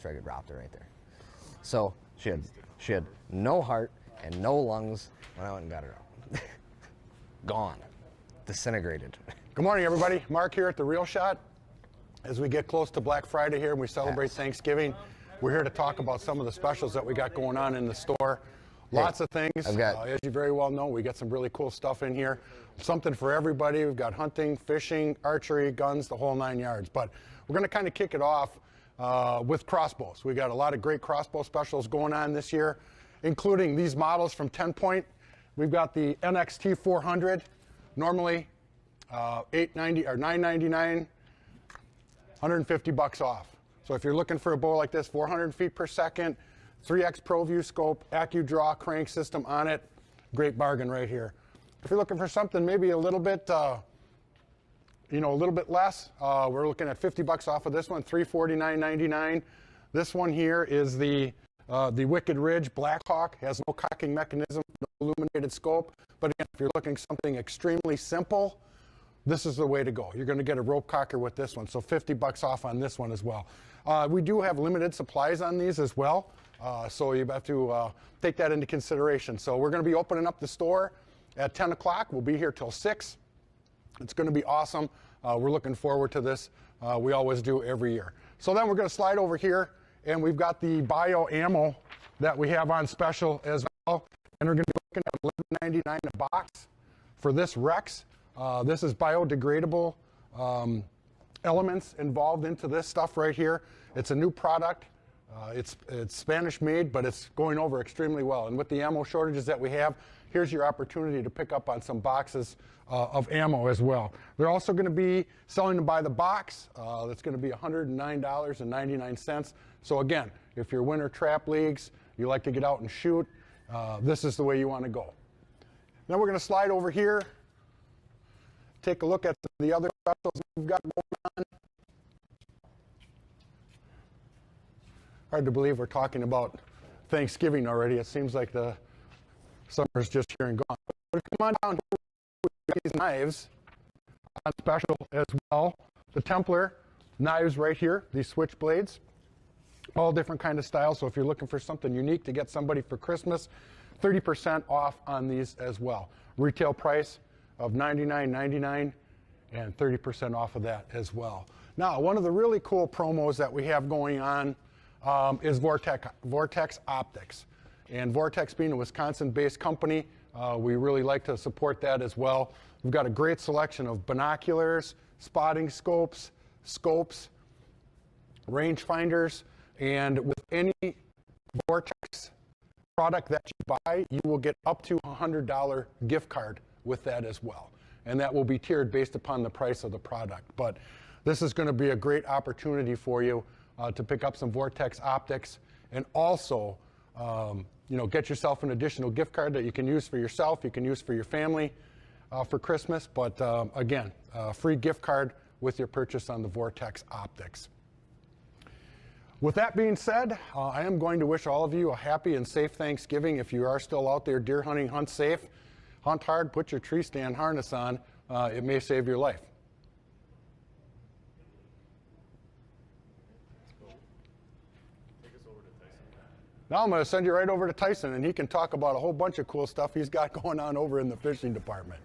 tried to drop it right there. So she had no heart and no lungs when I went and got her out. Gone. Disintegrated. Good morning, everybody. Mark here at The Real Shot. As we get close to Black Friday here and we celebrate Thanksgiving, we're here to talk about some of the specials that we got going on in the store. Lots of things. As you very well know, we got some really cool stuff in here. Something for everybody. We've got hunting, fishing, archery, guns, the whole 9 yards. But we're going to kind of kick it off with crossbows. We got a lot of great crossbow specials going on this year, including these models from 10 Point. We've got the NXT 400, normally $890 or $999, $150 off. So if you're looking for a bow like this, 400 feet per second, 3X ProView scope, AccuDraw crank system on it, great bargain right here. If you're looking for something maybe a little bit, a little bit less, we're looking at $50 off of this one, $349.99. This one here is the Wicked Ridge Blackhawk. Has no cocking mechanism, no illuminated scope. But again, if you're looking something extremely simple, this is the way to go. You're going to get a rope cocker with this one, so $50 off on this one as well. We do have limited supplies on these as well, so you have to take that into consideration. So we're going to be opening up the store at 10 o'clock. We'll be here till 6. It's going to be awesome. We're looking forward to this. We always do every year. So then we're going to slide over here, and we've got the bio ammo that we have on special as well. And we're going to be looking at $11.99 a box for this Rex. This is biodegradable elements involved into this stuff right here. It's a new product. It's Spanish made, but it's going over extremely well. And with the ammo shortages that we have, here's your opportunity to pick up on some boxes of ammo as well. They're also going to be selling them by the box. That's going to be $109.99. So again, if you're winter trap leagues, you like to get out and shoot, this is the way you want to go. Then we're going to slide over here, take a look at the other specials we've got going on. Hard to believe we're talking about Thanksgiving already. It seems like the summer's just here and gone. But come on down here, we've got these knives on special as well. The Templar knives right here, these switchblades, all different kind of styles. So if you're looking for something unique to get somebody for Christmas, 30% off on these as well. Retail price of $99.99 and 30% off of that as well. Now, one of the really cool promos that we have going on is Vortex Optics. And Vortex being a Wisconsin-based company, we really like to support that as well. We've got a great selection of binoculars, spotting scopes, rangefinders, and with any Vortex product that you buy, you will get up to a $100 gift card with that as well. And that will be tiered based upon the price of the product. But this is going to be a great opportunity for you to pick up some Vortex optics and also get yourself an additional gift card that you can use for yourself, you can use for your family for Christmas. But again, free gift card with your purchase on the Vortex optics. With that being said, I am going to wish all of you a happy and safe Thanksgiving. If you are still out there deer hunting, hunt safe, hunt hard, put your tree stand harness on. It may save your life. Now I'm going to send you right over to Tyson, and he can talk about a whole bunch of cool stuff he's got going on over in the fishing department.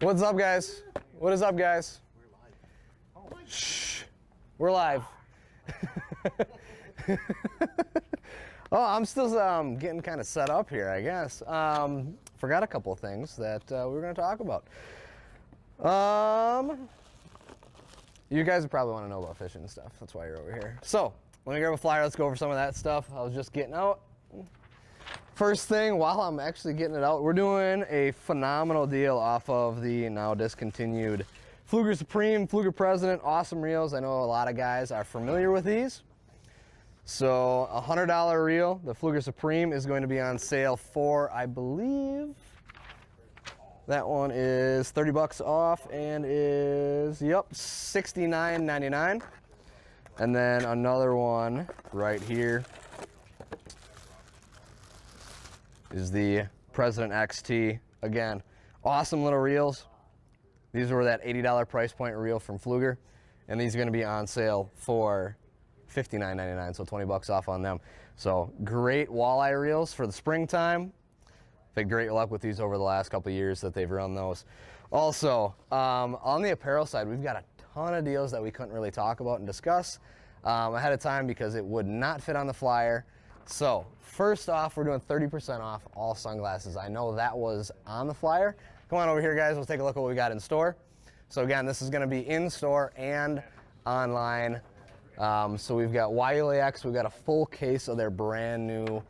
What's up, guys? What is up, guys? We're live. Shh. We're live. Oh, I'm still getting kind of set up here, I guess. Forgot a couple of things that we were going to talk about. You guys probably want to know about fishing and stuff. That's why you're over here. So, let me grab a flyer. Let's go over some of that stuff. I was just getting out. First thing, while I'm actually getting it out, we're doing a phenomenal deal off of the now discontinued Pflueger Supreme, Pflueger President, awesome reels. I know a lot of guys are familiar with these. So $100 reel, the Pflueger Supreme, is going to be on sale for, I believe, that one is 30 bucks off and is, yep, $69.99. And then another one right here is the President XT. Again, awesome little reels. These were that $80 price point reel from Pflueger, and these are going to be on sale for $59.99, so 20 bucks off on them. So great walleye reels for the springtime. I've had great luck with these over the last couple of years that they've run those. Also, on the apparel side, we've got a ton of deals that we couldn't really talk about and discuss ahead of time because it would not fit on the flyer. So first off, we're doing 30% off all sunglasses. I know that was on the flyer. Come on over here, guys. We'll take a look at what we got in store. So again, this is going to be in store and online. So we've got YLAX. We've got a full case of their brand new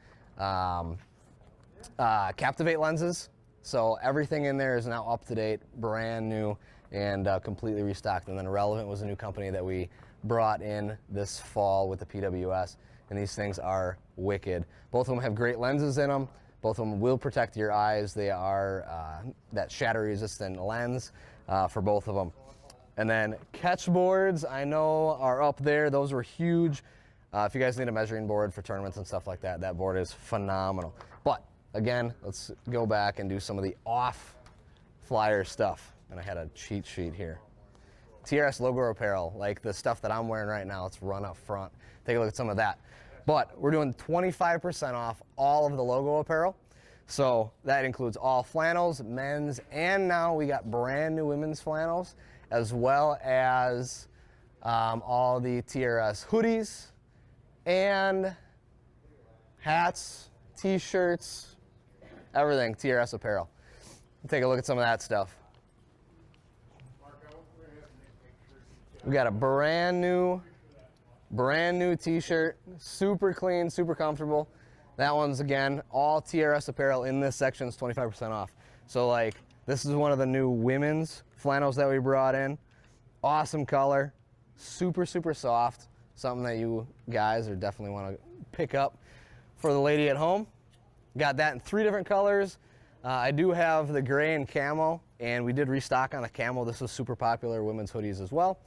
Captivate lenses. So everything in there is now up to date, brand new, and completely restocked. And then Relevant was a new company that we brought in this fall with the PWS. And these things are wicked. Both of them have great lenses in them. Both of them will protect your eyes. They are that shatter-resistant lens for both of them. And then catch boards, I know, are up there. Those were huge. If you guys need a measuring board for tournaments and stuff like that, that board is phenomenal. But again, let's go back and do some of the off-flyer stuff. And I had a cheat sheet here. TRS logo apparel, like the stuff that I'm wearing right now. Let's run up front. Take a look at some of that. But we're doing 25% off all of the logo apparel. So that includes all flannels, men's, and now we got brand new women's flannels, as well as all the TRS hoodies and hats, t-shirts, everything, TRS apparel. Take a look at some of that stuff. We got a brand new t-shirt, super clean, super comfortable. That one's, again, all TRS apparel in this section is 25% off. So like, this is one of the new women's flannels that we brought in. Awesome color, super, super soft. Something that you guys are definitely want to pick up for the lady at home. Got that in 3 different colors. I do have the gray and camo, and we did restock on the camo. This was super popular, women's hoodies as well.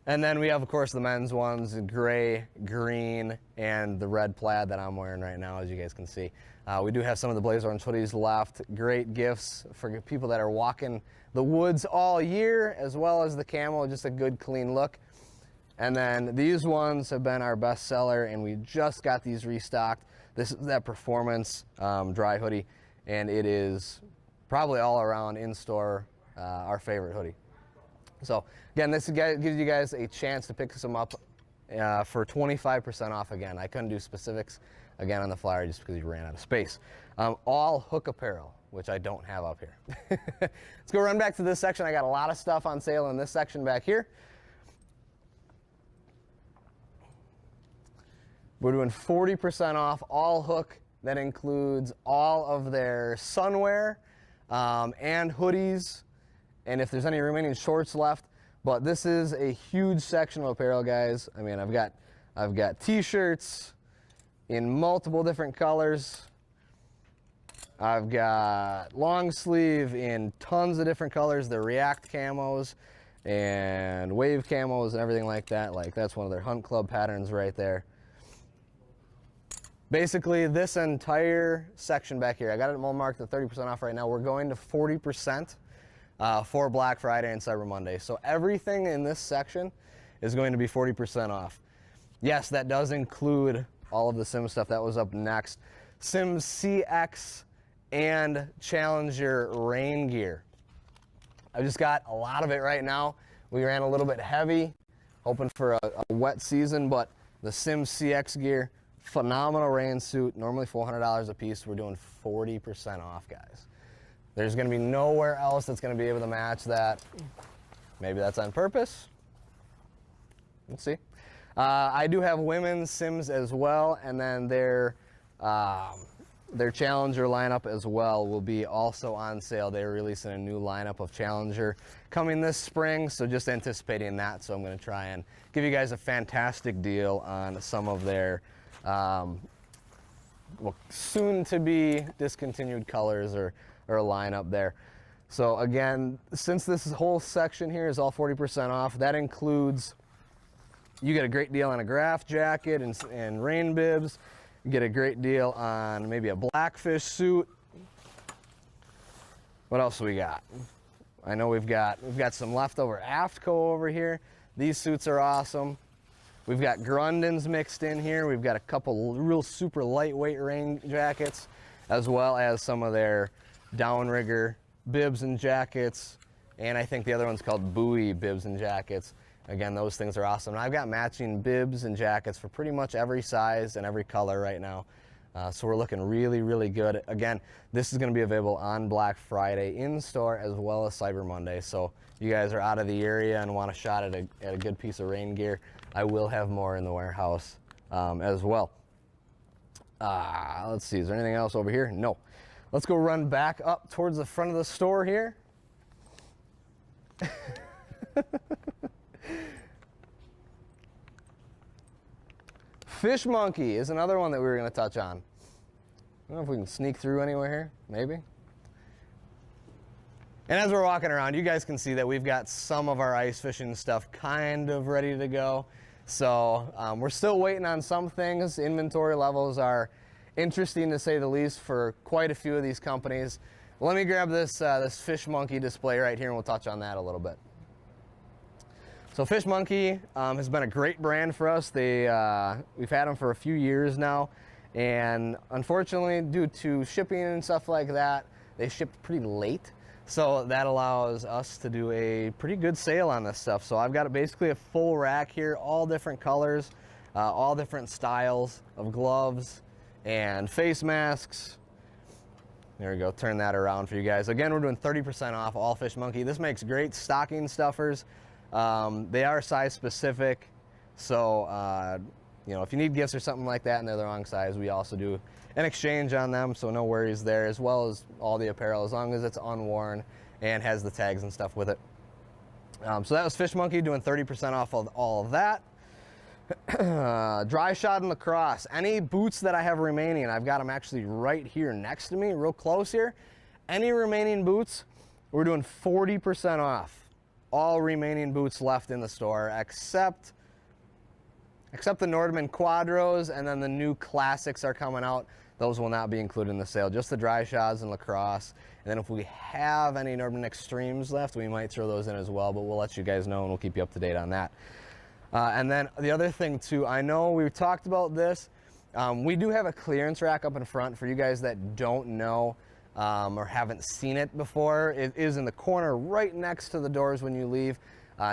And then we have, of course, the men's ones, gray, green, and the red plaid that I'm wearing right now, as you guys can see. We do have some of the blaze orange hoodies left. Great gifts for people that are walking the woods all year, as well as the camo, just a good, clean look. And then these ones have been our best seller, and we just got these restocked. This is that performance dry hoodie, and it is probably all around in-store our favorite hoodie. So again, this gives you guys a chance to pick some up for 25% off again. I couldn't do specifics again on the flyer just because you ran out of space. All hook apparel, which I don't have up here. Let's go run back to this section. I got a lot of stuff on sale in this section back here. We're doing 40% off all hook. That includes all of their sunwear and hoodies, and if there's any remaining shorts left. But this is a huge section of apparel, guys. I mean, I've got t-shirts in multiple different colors. I've got long sleeve in tons of different colors. The React camos and wave camos and everything like that. Like, that's one of their Hunt Club patterns right there. Basically, this entire section back here, I got it all marked at 30% off right now. We're going to 40% for Black Friday and Cyber Monday. So everything in this section is going to be 40% off. Yes, that does include all of the Sim stuff that was up next. Sim CX and Challenger rain gear. I've just got a lot of it right now. We ran a little bit heavy, hoping for a wet season, but the Sim CX gear, phenomenal rain suit, normally $400 a piece. We're doing 40% off, guys. There's going to be nowhere else that's going to be able to match that. Maybe that's on purpose. Let's see. I do have women's Sims as well, and then their Challenger lineup as well will be also on sale. They're releasing a new lineup of Challenger coming this spring, so just anticipating that. So I'm going to try and give you guys a fantastic deal on some of their well, soon to be discontinued colors or lineup there. So again, since this whole section here is all 40% off, that includes, you get a great deal on a graph jacket and rain bibs. You get a great deal on maybe a blackfish suit. What else do we got? I know we've got some leftover Aftco over here. These suits are awesome. We've got Grundens mixed in here. We've got a couple real super lightweight rain jackets, as well as some of their downrigger bibs and jackets. And I think the other one's called buoy bibs and jackets. Again, those things are awesome. And I've got matching bibs and jackets for pretty much every size and every color right now. So we're looking really, really good. Again, this is going to be available on Black Friday in store as well as Cyber Monday. So you guys are out of the area and want a shot at a good piece of rain gear, I will have more in the warehouse as well. Let's see, is there anything else over here? No. Let's go run back up towards the front of the store here. Fish Monkey is another one that we were going to touch on. I don't know if we can sneak through anywhere here, maybe. And as we're walking around, you guys can see that we've got some of our ice fishing stuff kind of ready to go. So we're still waiting on some things. Inventory levels are interesting to say the least for quite a few of these companies. Let me grab this, this Fish Monkey display right here and we'll touch on that a little bit. So Fish Monkey has been a great brand for us. We've had them for a few years now, and unfortunately, due to shipping and stuff like that, they shipped pretty late. So that allows us to do a pretty good sale on this stuff. So I've got basically a full rack here, all different colors, all different styles of gloves and face masks. There we go, turn that around for you guys. Again, we're doing 30% off all Fish Monkey. This makes great stocking stuffers. They are size specific, so you know, if you need gifts or something like that and they're the wrong size, we also do an exchange on them, so no worries there, as well as all the apparel, as long as it's unworn and has the tags and stuff with it. So that was Fish Monkey doing 30% off of all of that. Dry shot and lacrosse. Any boots that I have remaining, I've got them actually right here next to me, real close here. Any remaining boots, we're doing 40% off. All remaining boots left in the store, except the Nordman Quadros, and then the new classics are coming out. Those will not be included in the sale, just the dry shots and lacrosse. And then if we have any Nordman Extremes left, we might throw those in as well, but we'll let you guys know and we'll keep you up to date on that. And then the other thing too, I know we've talked about this. We do have a clearance rack up in front for you guys that don't know or haven't seen it before. It is in the corner right next to the doors when you leave.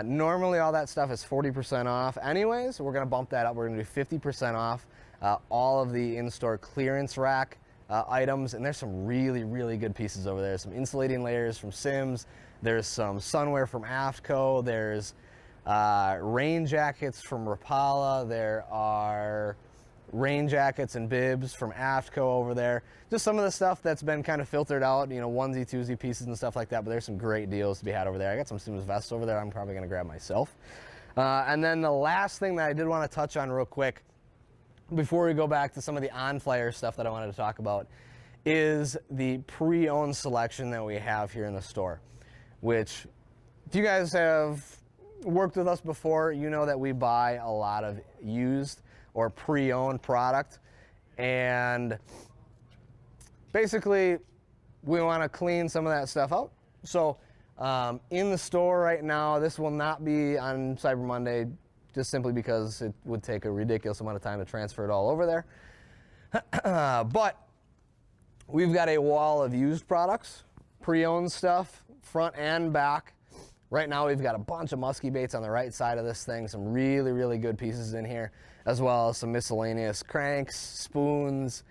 Normally all that stuff is 40% off anyways. We're going to bump that up. We're going to do 50% off all of the in-store clearance rack items, and there's some really, really good pieces over there. Some insulating layers from Sims. There's some sunwear from Aftco. There's rain jackets from Rapala. There are rain jackets and bibs from Aftco over there. Just some of the stuff that's been kind of filtered out, you know, onesie, twosie pieces and stuff like that, but there's some great deals to be had over there. I got some Sims vests over there I'm probably going to grab myself. And then the last thing that I did want to touch on real quick before we go back to some of the on-flyer stuff that I wanted to talk about is the pre-owned selection that we have here in the store, which if you guys have worked with us before, you know that we buy a lot of used or pre-owned product, and basically we want to clean some of that stuff out. So in the store right now, this will not be on Cyber Monday, just simply because it would take a ridiculous amount of time to transfer it all over there. But we've got a wall of used products, pre-owned stuff, front and back. Right now we've got a bunch of musky baits on the right side of this thing, some really, really good pieces in here, as well as some miscellaneous cranks, spoons,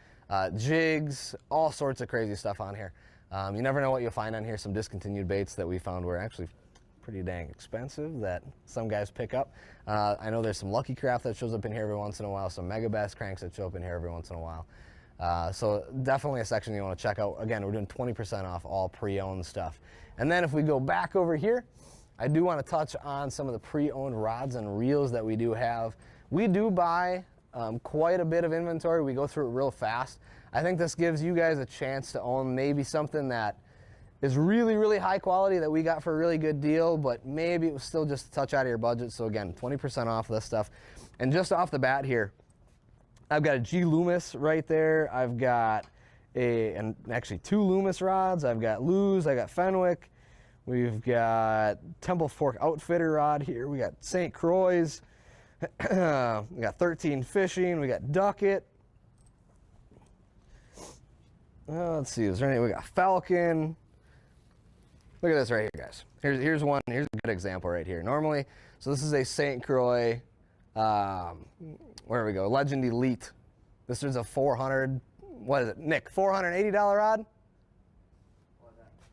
jigs, all sorts of crazy stuff on here. You never know what you'll find on here. Some discontinued baits that we found were actually pretty dang expensive that some guys pick up. I know there's some Lucky Craft that shows up in here every once in a while, some Mega Bass cranks that show up in here every once in a while. So definitely a section you want to check out. Again, we're doing 20% off all pre-owned stuff. And then if we go back over here, I do want to touch on some of the pre-owned rods and reels that we do have. We do buy quite a bit of inventory. We go through it real fast. I think this gives you guys a chance to own maybe something that is really, really high quality that we got for a really good deal, but maybe it was still just a touch out of your budget. So again, 20% off of this stuff. And just off the bat here, I've got a G Loomis right there. I've got actually 2 Loomis rods. I've got Lew's, I got Fenwick. We've got Temple Fork Outfitter rod here. We got St. Croix's. We got 13 Fishing. We got Ducket. Let's see, is there any? We got Falcon. Look at this right here, guys. Here's one. Here's a good example right here. Normally, so this is a St. Croix. Where we go? Legend Elite. This is a 400. What is it, Nick? $480 rod.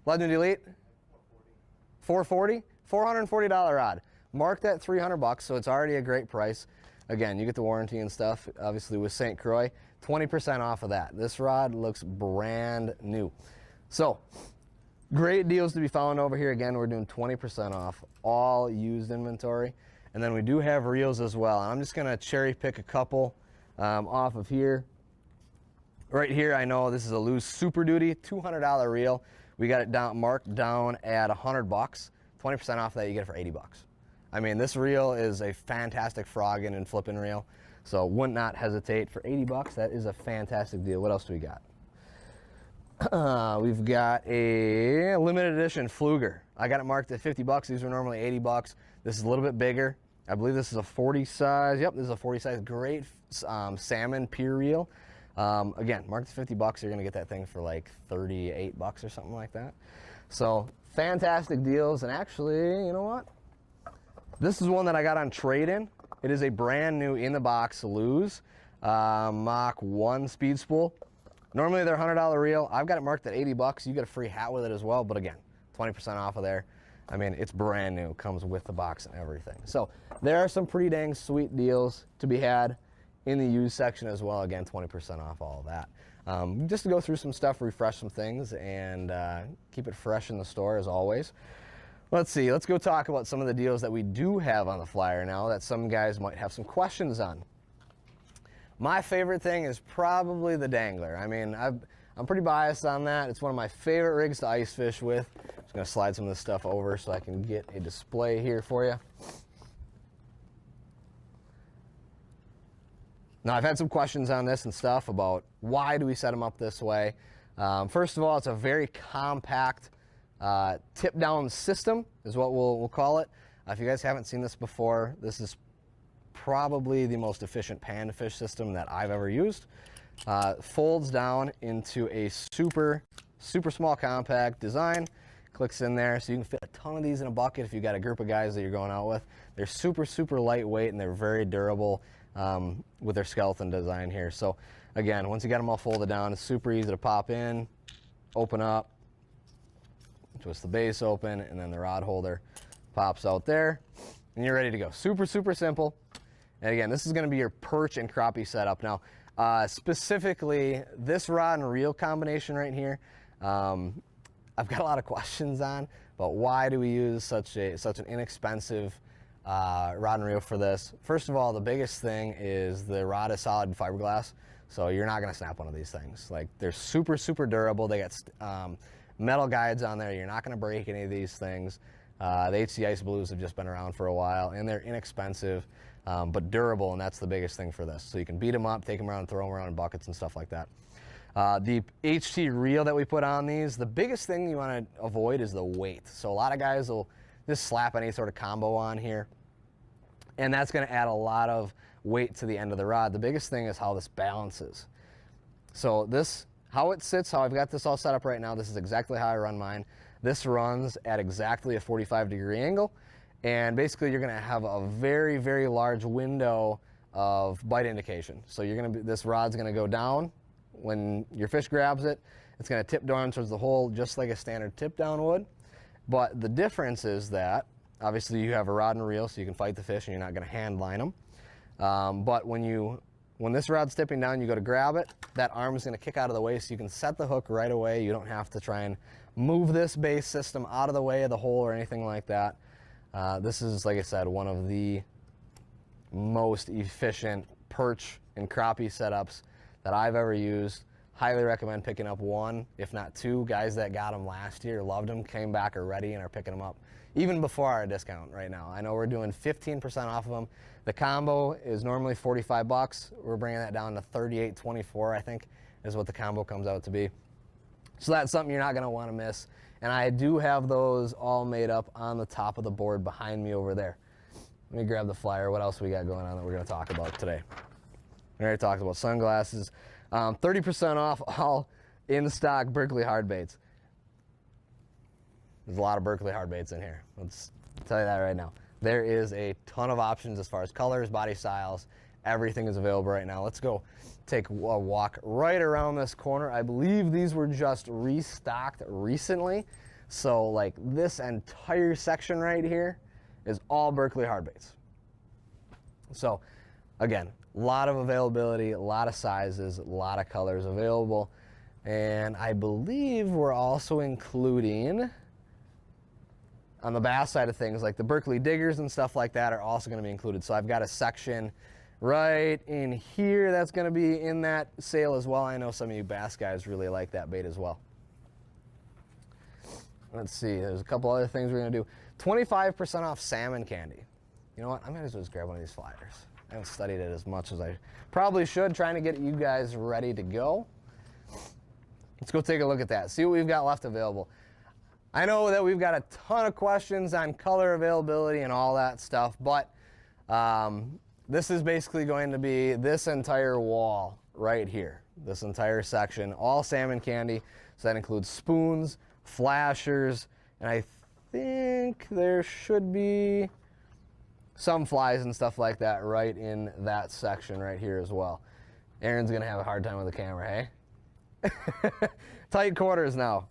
Legend Elite. 440. $440 rod. Marked at $300, so it's already a great price. Again, you get the warranty and stuff, obviously with St. Croix. 20% off of that. This rod looks brand new. So, great deals to be found over here. Again, we're doing 20% off all used inventory. And then we do have reels as well. And I'm just going to cherry pick a couple off of here. Right here, I know this is a Lew's Super Duty, $200 reel. We got it marked down at $100. 20% off that, you get it for $80. I mean, this reel is a fantastic frogging and flipping reel. So would not hesitate for $80. That is a fantastic deal. What else do we got? We've got a limited edition Fluger. I got it marked at $50. These were normally $80. This is a little bit bigger. I believe this is a 40 size. Yep, this is a 40 size. Great salmon pier reel. Again, marked at $50. You're gonna get that thing for like $38 or something like that. So fantastic deals. And actually, you know what? This is one that I got on trade-in. It is a brand new in-the-box Lew's Mach 1 speed spool. Normally they're $100 reel. I've got it marked at $80. You get a free hat with it as well, but again, 20% off of there. I mean, it's brand new. Comes with the box and everything. So there are some pretty dang sweet deals to be had in the used section as well. Again, 20% off all of that. Just to go through some stuff, refresh some things, and keep it fresh in the store as always. Let's see, let's go talk about some of the deals that we do have on the flyer now that some guys might have some questions on. My favorite thing is probably the dangler. I mean, I'm pretty biased on that. It's one of my favorite rigs to ice fish with. I'm just gonna slide some of this stuff over so I can get a display here for you. Now, I've had some questions on this and stuff about why do we set them up this way. First of all, it's a very compact tip down system is what we'll call it. If you guys haven't seen this before, this is probably the most efficient pan fish system that I've ever used. Folds down into a super small compact design, clicks in there, so you can fit a ton of these in a bucket if you've got a group of guys that you're going out with. They're super lightweight and they're very durable with their skeleton design here. So again, once you got them all folded down, it's super easy to pop in, open up, twist the base open, and then the rod holder pops out there, and you're ready to go. Super simple. And again, this is going to be your perch and crappie setup. Now, specifically, this rod and reel combination right here, I've got a lot of questions on, but why do we use such an inexpensive rod and reel for this? First of all, the biggest thing is the rod is solid fiberglass, so you're not going to snap one of these things. Like, they're super durable. They got metal guides on there. You're not going to break any of these things. The HC Ice Blues have just been around for a while, and they're inexpensive, but durable, and that's the biggest thing for this. So you can beat them up, take them around, throw them around in buckets and stuff like that. The HT reel that we put on these, the biggest thing you want to avoid is the weight. So a lot of guys will just slap any sort of combo on here, and that's going to add a lot of weight to the end of the rod. The biggest thing is how this balances. So this, how it sits, how I've got this all set up right now, this is exactly how I run mine. This runs at exactly a 45-degree angle, and basically you're going to have a very large window of bite indication. So you're going to this rod's going to go down when your fish grabs it. It's going to tip down towards the hole just like a standard tip down would. But the difference is that obviously you have a rod and reel, so you can fight the fish and you're not going to hand line them. But when this rod's tipping down, you go to grab it, that arm is going to kick out of the way, so you can set the hook right away. You don't have to try and move this base system out of the way of the hole or anything like that. This is, like I said, one of the most efficient perch and crappie setups that I've ever used. Highly recommend picking up one, if not two. Guys that got them last year, loved them, came back, are ready, and are picking them up even before our discount right now. I know we're doing 15% off of them. The combo is normally 45 bucks. We're bringing that down to 38.24, I think, is what the combo comes out to be. So that's something you're not going to want to miss. And I do have those all made up on the top of the board behind me over there. Let me grab the flyer. What else we got going on that we're going to talk about today? We already talked about sunglasses. 30% off all in-stock Berkley hard baits. There's a lot of Berkley hard baits in here. Let's tell you that right now. There is a ton of options as far as colors, body styles. Everything is available right now. Let's go take a walk right around this corner. I believe these were just restocked recently. So like this entire section right here is all Berkley hard baits. So again, a lot of availability, a lot of sizes, a lot of colors available. And I believe we're also including, on the bass side of things, like the Berkley diggers and stuff like that are also going to be included. So I've got a section right in here that's going to be in that sale as well. I know some of you bass guys really like that bait as well. Let's see, there's a couple other things we're going to do. 25% off Salmon Candy. You know what, I might as well just grab one of these flyers. I haven't studied it as much as I probably should, trying to get you guys ready to go. Let's go take a look at that, see what we've got left available. I know that we've got a ton of questions on color availability and all that stuff, but this is basically going to be this entire wall right here, this entire section, all Salmon Candy. So that includes spoons, flashers, and I think there should be some flies and stuff like that right in that section right here as well. Aaron's gonna have a hard time with the camera, hey? Tight quarters now.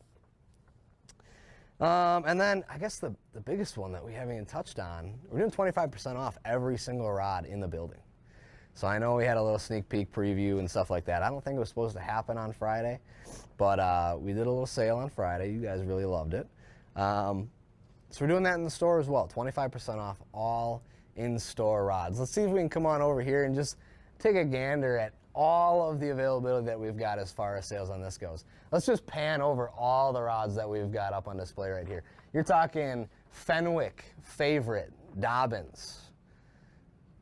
And then I guess the biggest one that we haven't even touched on, we're doing 25% off every single rod in the building. So I know we had a little sneak peek preview and stuff like that. I don't think it was supposed to happen on Friday, but we did a little sale on Friday. You guys really loved it. So we're doing that in the store as well, 25% off all in-store rods. Let's see if we can come on over here and just take a gander at all of the availability that we've got as far as sales on this goes. Let's just pan over all the rods that we've got up on display right here. You're talking Fenwick, Favorite, Dobbins,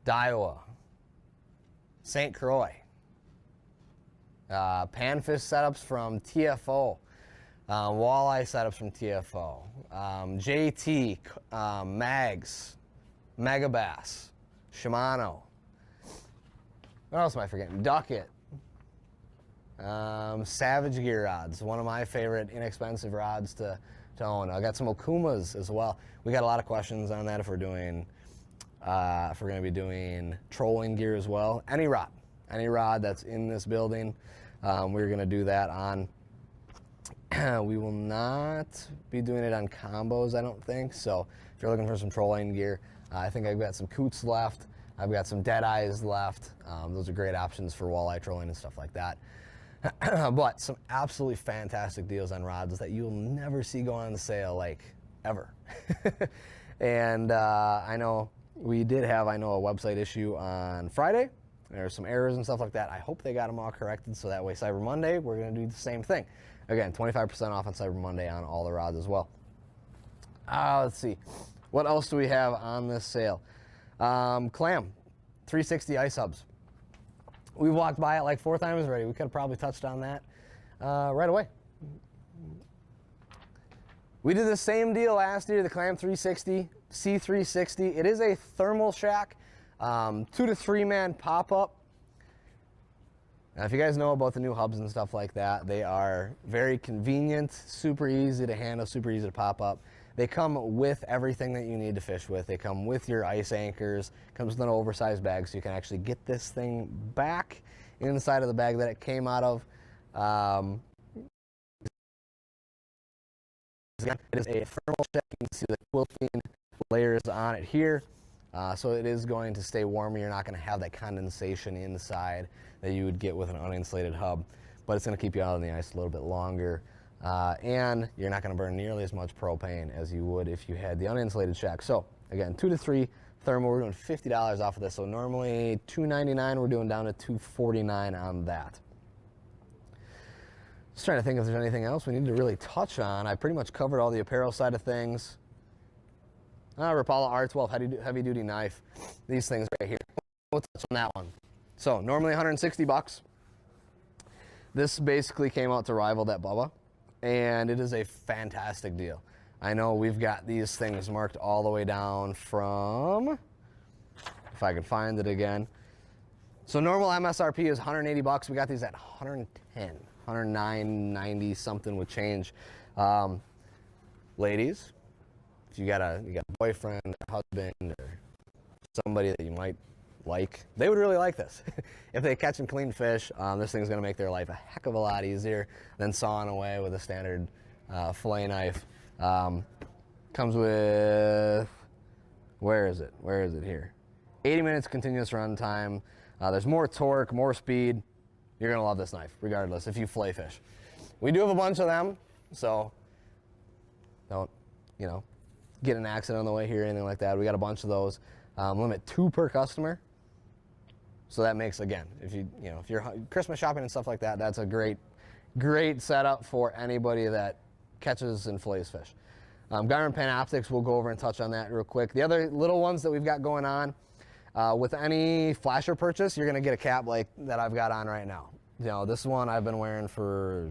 Daiwa, St. Croix, panfish setups from TFO, walleye setups from TFO, JT, Mags, Megabass, Shimano. What else am I forgetting? Ducket, Savage Gear rods, one of my favorite inexpensive rods to own. I got some Okumas as well. We got a lot of questions on that if we're doing, if we're going to be doing trolling gear as well. Any rod that's in this building, we're going to do that on. We will not be doing it on combos, I don't think. So if you're looking for some trolling gear, I think I've got some Coots left. I've got some Dead Eyes left. Those are great options for walleye trolling and stuff like that. But some absolutely fantastic deals on rods that you'll never see go on sale, like, ever. And I know we did have, a website issue on Friday. There were some errors and stuff like that. I hope they got them all corrected, so that way Cyber Monday, we're going to do the same thing. Again, 25% off on Cyber Monday on all the rods as well. Let's see. What else do we have on this sale? Clam, 360 ice hubs. We've walked by it like 4 times already. We could have probably touched on that right away. We did the same deal last year, the Clam 360, C360. It is a thermal shack, 2 to 3 man pop-up. Now, if you guys know about the new hubs and stuff like that, they are very convenient, super easy to handle, super easy to pop up. They come with everything that you need to fish with. They come with your ice anchors, comes with an oversized bag, so you can actually get this thing back inside of the bag that it came out of. It is a thermal check. You can see the quilting layers on it here. So it is going to stay warmer. You're not going to have that condensation inside that you would get with an uninsulated hub, but it's going to keep you out on the ice a little bit longer. And you're not going to burn nearly as much propane as you would if you had the uninsulated shack. So again, 2 to 3 thermal. We're doing $50 off of this. So normally $299, we're doing down to $249 on that. Just trying to think if there's anything else we need to really touch on. I pretty much covered all the apparel side of things. Rapala R12 heavy duty knife. These things right here. We'll touch on that one. So normally $160. This basically came out to rival that Bubba, and it is a fantastic deal. I know we've got these things marked all the way down from, if I can find it again. So normal MSRP is $180. We got these at $110, $109.90 something with change. Ladies, if you got a boyfriend, or husband, or somebody that you might like, they would really like this. If they catch and clean fish, this thing's going to make their life a heck of a lot easier than sawing away with a standard fillet knife. Comes with, where is it here? 80 minutes continuous run time. There's more torque, more speed. You're going to love this knife, regardless, if you fillet fish. We do have a bunch of them, so don't, get an accident on the way here or anything like that. We got a bunch of those. Limit 2 per customer. So that makes, again, if you're Christmas shopping and stuff like that, that's a great setup for anybody that catches and fillets fish. Garmin Panoptix, we'll go over and touch on that real quick. The other little ones that we've got going on, with any flasher purchase, you're going to get a cap like that I've got on right now. This one I've been wearing for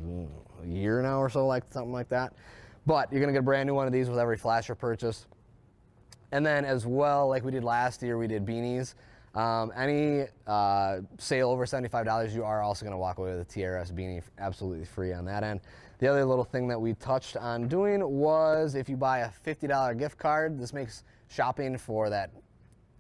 a year now or so, like something like that. But you're going to get a brand new one of these with every flasher purchase. And then as well, like we did last year, we did beanies. Any sale over $75, you are also going to walk away with a TRS beanie absolutely free on that end. The other little thing that we touched on doing was if you buy a $50 gift card, this makes shopping for that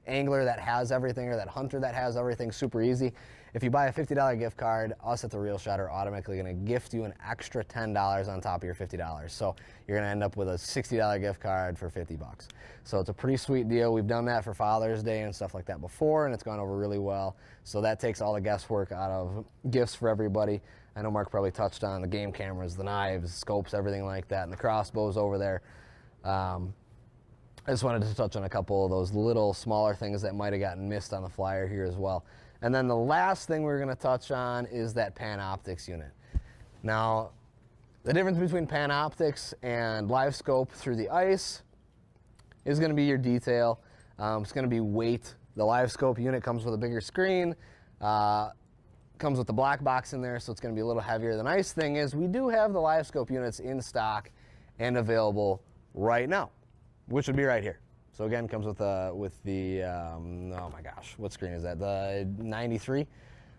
angler that has everything or that hunter that has everything super easy. If you buy a $50 gift card, us at The Real Shot are automatically going to gift you an extra $10 on top of your $50. So you're going to end up with a $60 gift card for $50. So it's a pretty sweet deal. We've done that for Father's Day and stuff like that before, and it's gone over really well. So that takes all the guesswork out of gifts for everybody. I know Mark probably touched on the game cameras, the knives, scopes, everything like that, and the crossbows over there. I just wanted to touch on a couple of those little smaller things that might have gotten missed on the flyer here as well. And then the last thing we're going to touch on is that Panoptix unit. Now, the difference between Panoptix and Livescope through the ice is going to be your detail. It's going to be weight. The Livescope unit comes with a bigger screen, comes with the black box in there, so it's going to be a little heavier. The nice thing is we do have the Livescope units in stock and available right now, which would be right here. So again, comes with the oh my gosh, what screen is that? The 93.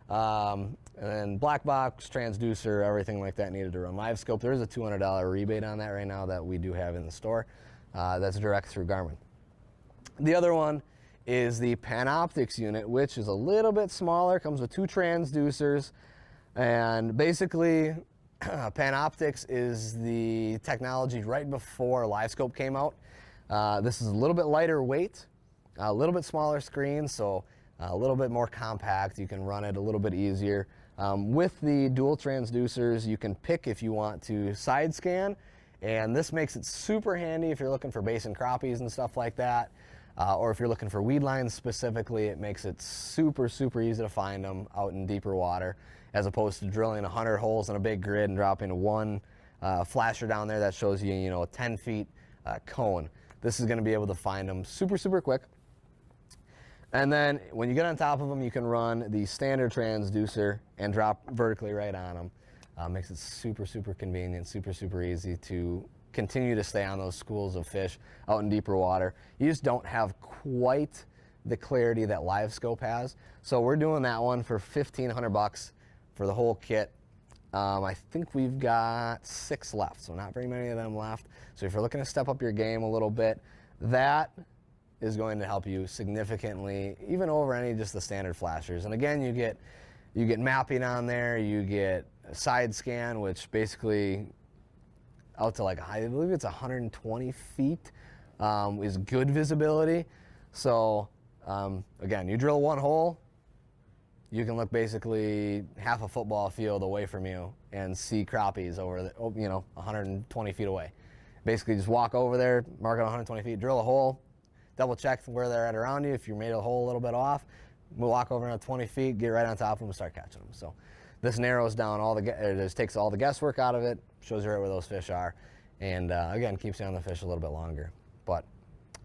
And then black box, transducer, everything like that needed to run Livescope. There is a $200 rebate on that right now that we do have in the store. That's direct through Garmin. The other one is the Panoptix unit, which is a little bit smaller, comes with 2 transducers, and basically Panoptix is the technology right before Livescope came out. This is a little bit lighter weight, a little bit smaller screen, so a little bit more compact. You can run it a little bit easier. With the dual transducers, you can pick if you want to side scan, and this makes it super handy if you're looking for basin crappies and stuff like that, or if you're looking for weed lines specifically. It makes it super, super easy to find them out in deeper water, as opposed to drilling 100 holes in a big grid and dropping one flasher down there that shows you, a 10 feet cone. This is going to be able to find them super, super quick. And then when you get on top of them, you can run the standard transducer and drop vertically right on them. Makes it super, super convenient, super, super easy to continue to stay on those schools of fish out in deeper water. You just don't have quite the clarity that Livescope has. So we're doing that one for $1,500 for the whole kit. I think we've got 6 left, so not very many of them left. So if you're looking to step up your game a little bit, that is going to help you significantly, even over any just the standard flashers. And again, you get mapping on there, you get a side scan, which basically out to I believe it's 120 feet is good visibility. So again, you drill 1 hole, you can look basically half a football field away from you and see crappies over 120 feet away. Basically just walk over there, mark it 120 feet, drill a hole, double check where they're at around you. If you made a hole a little bit off, we'll walk over another 20 feet, get right on top of them, and start catching them. So this narrows down it just takes all the guesswork out of it, shows you right where those fish are, and again, keeps you on the fish a little bit longer. But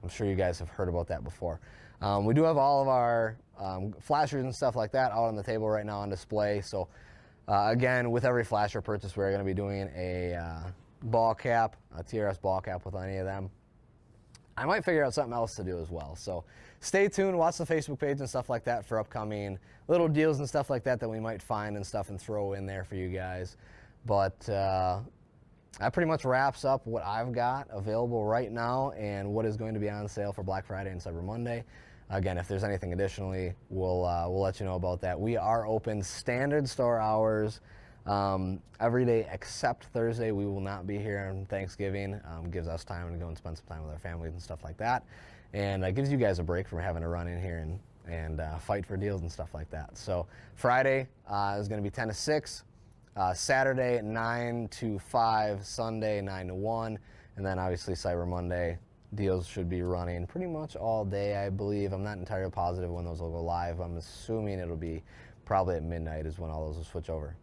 I'm sure you guys have heard about that before. We do have all of our flashers and stuff like that out on the table right now on display. So again, with every flasher purchase, we're going to be doing a ball cap, a TRS ball cap with any of them. I might figure out something else to do as well. So stay tuned, watch the Facebook page and stuff like that for upcoming little deals and stuff like that that we might find and stuff and throw in there for you guys. But that pretty much wraps up what I've got available right now and what is going to be on sale for Black Friday and Cyber Monday. Again, if there's anything additionally, we'll let you know about that. We are open standard store hours every day except Thursday. We will not be here on Thanksgiving. Gives us time to go and spend some time with our families and stuff like that. And gives you guys a break from having to run in here and fight for deals and stuff like that. So Friday is going to be 10 to 6. Saturday 9 to 5, Sunday 9 to 1, and then obviously Cyber Monday deals should be running pretty much all day, I believe. I'm not entirely positive when those will go live. I'm assuming it'll be probably at midnight is when all those will switch over.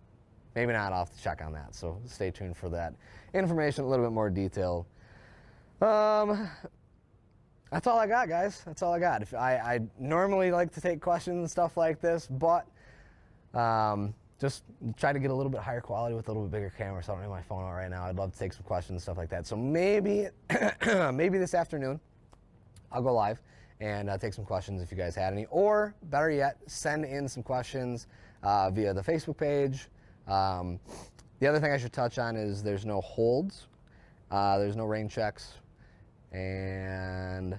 Maybe not, I'll have to check on that, so stay tuned for that information, a little bit more detail. That's all I got, guys. That's all I got. I normally like to take questions and stuff like this, but just try to get a little bit higher quality with a little bit bigger camera, so I don't have my phone out right now. I'd love to take some questions and stuff like that. So maybe, maybe this afternoon, I'll go live and take some questions if you guys had any. Or, better yet, send in some questions via the Facebook page. The other thing I should touch on is there's no holds. There's no rain checks. And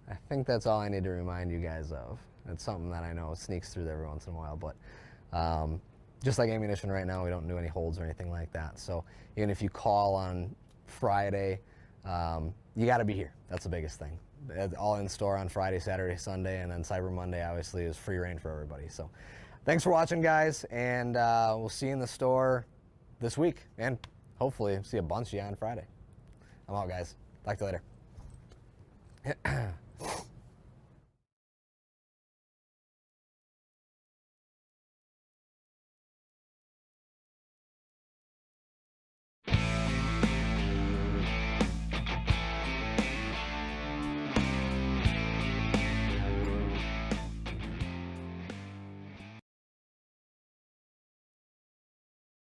I think that's all I need to remind you guys of. It's something that I know sneaks through every once in a while, but just like ammunition right now, we don't do any holds or anything like that. So even if you call on Friday, you got to be here. That's the biggest thing. All in store on Friday, Saturday, Sunday, and then Cyber Monday obviously is free reign for everybody. So thanks for watching, guys, and we'll see you in the store this week, and hopefully see a bunch of you on Friday. I'm out, guys. Talk to you later.